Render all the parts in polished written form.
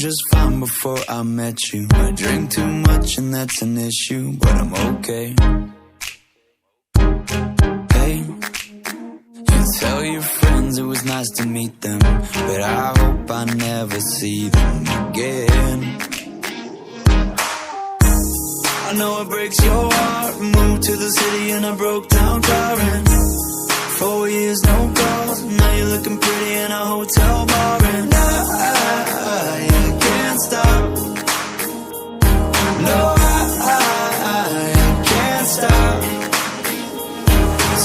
just fine before I met you. I drink too much and that's an issue, but I'm okay. Hey, you tell your friends it was nice to meet them, but I hope I never see them again. I know it breaks your heart. Moved to the city in a broke down car, and 4 years no calls. Now you're looking pretty in a hotel bar, and I can't stop. No, I can't stop.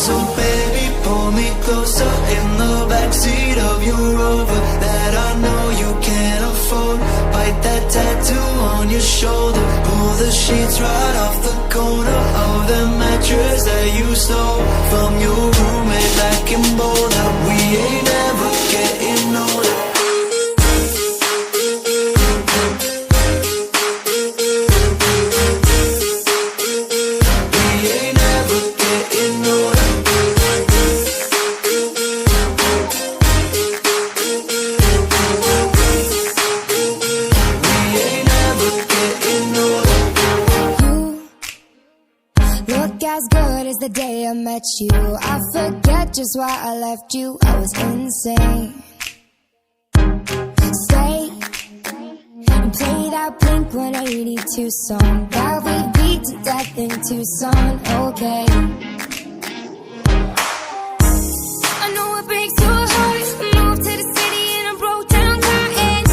So baby, pull me closer in the backseat of your Rover that I know you can't afford. Bite that tattoo on your shoulder. Pull the sheets right off the corner of the mattress that you stole from your roommate back in Boulder. We ain't never getting older. The day I met you, I forget just why I left you. I was insane. Stay and play that Blink-182 song that we beat to death in Tucson. Okay, I know it breaks your heart. Moved to the city in a broke down car, and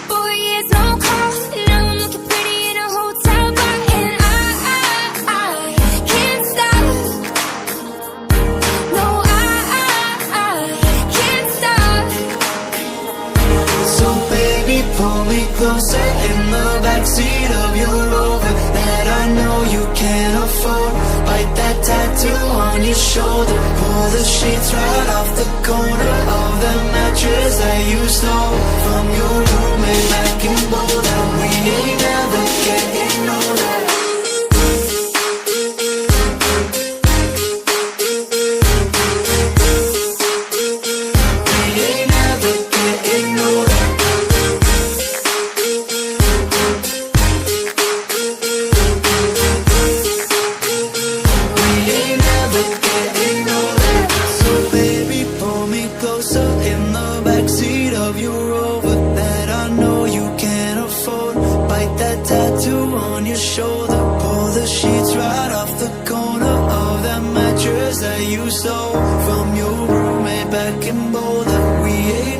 4 years no call. Now I'm looking pretty in a hotel bar, and I can't stop. No, I can't stop. So baby, pull me closer in the backseat of your Rover that I know you can't afford. Bite that tattoo on your shoulder. Pull the sheets right off the corner of the mattress that you stole from your roommate back in Boulder. We ain't never getting older. Shoulder, pull the sheets right off the corner of that mattress that you stole from your roommate back in Boulder. We ain't